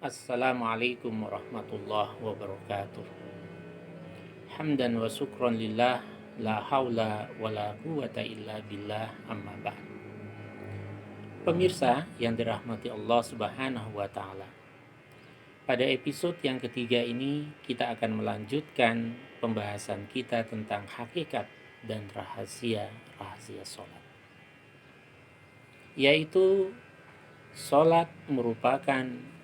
Assalamualaikum warahmatullahi wabarakatuh. Hamdan wa syukran lillah, la haula wa la quwata illa billah, amma ba'd. Pemirsa yang dirahmati Allah Subhanahu wa taala. Pada episode yang ketiga ini kita akan melanjutkan pembahasan kita tentang hakikat dan rahasia sholat. Yaitu sholat merupakan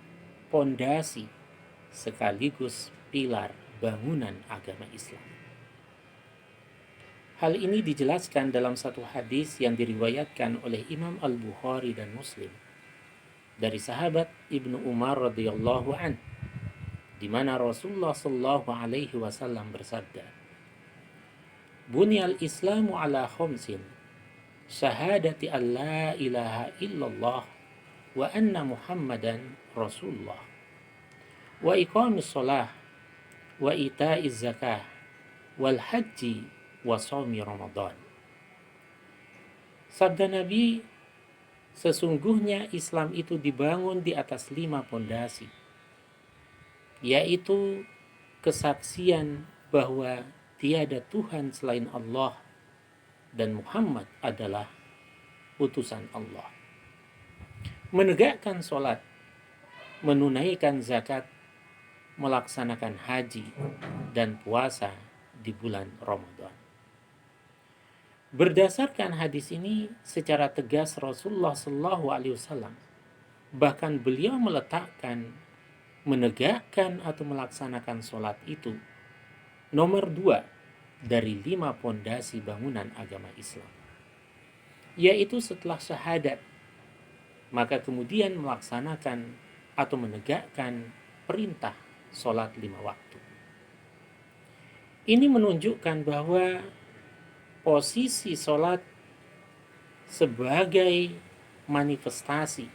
pondasi sekaligus pilar bangunan agama Islam. Hal ini dijelaskan dalam satu hadis yang diriwayatkan oleh Imam Al-Bukhari dan Muslim dari sahabat Ibnu Umar radhiyallahu an, di mana Rasulullah sallallahu alaihi wasallam bersabda, "Bunyal Islamu ala khamsin, syahadati an la ilaha illallah wa anna Muhammadan Rasulullah, wa iqamis shalah, wa ita'iz zakah, wal haji, wa shaumi Ramadan." Sabda Nabi, sesungguhnya Islam itu dibangun di atas 5 pondasi, yaitu kesaksian bahwa tiada Tuhan selain Allah dan Muhammad adalah utusan Allah, menegakkan sholat, menunaikan zakat, melaksanakan haji dan puasa di bulan Ramadan. Berdasarkan hadis ini, secara tegas Rasulullah SAW bahkan beliau meletakkan menegakkan atau melaksanakan sholat itu nomor 2 dari 5 pondasi bangunan agama Islam, yaitu setelah syahadat, maka kemudian melaksanakan atau menegakkan perintah sholat 5 waktu. Ini menunjukkan bahwa posisi sholat sebagai manifestasi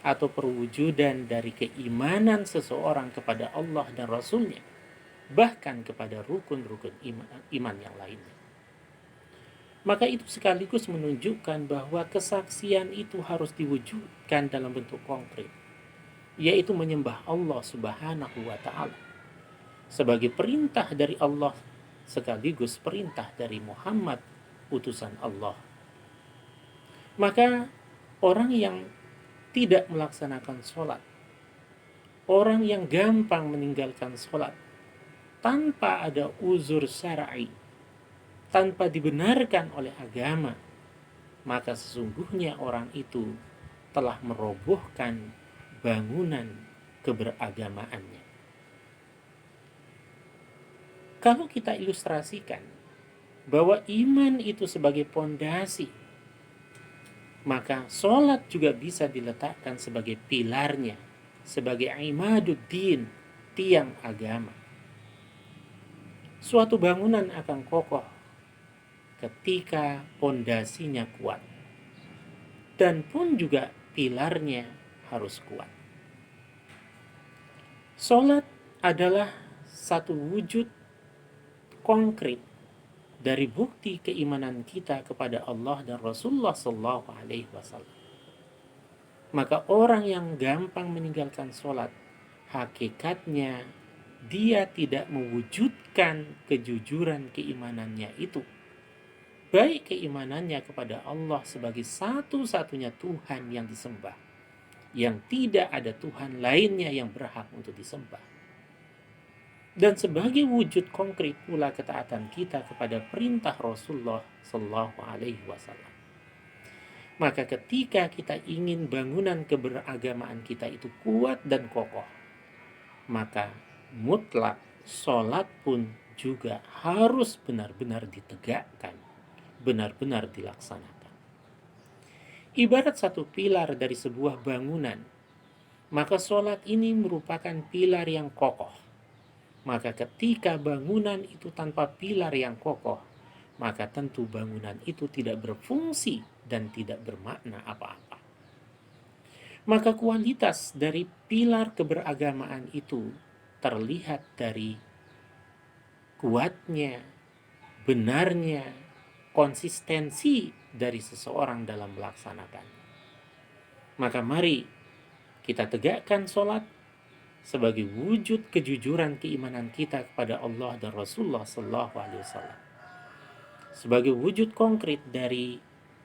atau perwujudan dari keimanan seseorang kepada Allah dan Rasulnya, bahkan kepada rukun-rukun iman yang lainnya. Maka itu sekaligus menunjukkan bahwa kesaksian itu harus diwujudkan dalam bentuk konkret, yaitu menyembah Allah Subhanahu wa ta'ala sebagai perintah dari Allah sekaligus perintah dari Muhammad utusan Allah. Maka orang yang tidak melaksanakan sholat, orang yang gampang meninggalkan sholat tanpa ada uzur syar'i, tanpa dibenarkan oleh agama, maka sesungguhnya orang itu telah merobohkan bangunan keberagamaannya. Kalau kita ilustrasikan bahwa iman itu sebagai pondasi, maka sholat juga bisa diletakkan sebagai pilarnya, sebagai imaduddin, tiang agama. Suatu bangunan akan kokoh ketika pondasinya kuat, dan pun juga pilarnya harus kuat. Sholat adalah satu wujud konkret dari bukti keimanan kita kepada Allah dan Rasulullah Sallallahu Alaihi Wasallam. Maka orang yang gampang meninggalkan sholat, hakikatnya dia tidak mewujudkan kejujuran keimanannya itu, baik keimanannya kepada Allah sebagai satu-satunya Tuhan yang disembah, yang tidak ada Tuhan lainnya yang berhak untuk disembah, dan sebagai wujud konkret pula ketaatan kita kepada perintah Rasulullah Sallallahu Alaihi Wasallam. Maka ketika kita ingin bangunan keberagamaan kita itu kuat dan kokoh, maka mutlak sholat pun juga harus benar-benar ditegakkan, benar-benar dilaksanakan. Ibarat satu pilar dari sebuah bangunan, maka sholat ini merupakan pilar yang kokoh. Maka ketika bangunan itu tanpa pilar yang kokoh, maka tentu bangunan itu tidak berfungsi dan tidak bermakna apa-apa. Maka kualitas dari pilar keberagamaan itu terlihat dari kuatnya, benarnya, konsistensi dari seseorang dalam melaksanakan. Maka mari kita tegakkan sholat sebagai wujud kejujuran keimanan kita kepada Allah dan Rasulullah Sallallahu Alaihi Wasallam, sebagai wujud konkret dari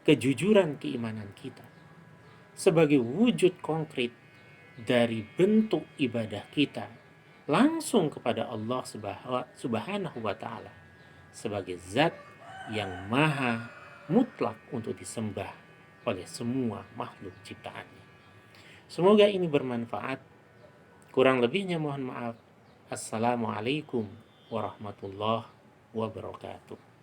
kejujuran keimanan kita, sebagai wujud konkret dari bentuk ibadah kita langsung kepada Allah Subhanahu wa Ta'ala sebagai zat yang maha mutlak untuk disembah oleh semua makhluk ciptaannya. Semoga ini bermanfaat. Kurang lebihnya mohon maaf. Assalamualaikum warahmatullahi wabarakatuh.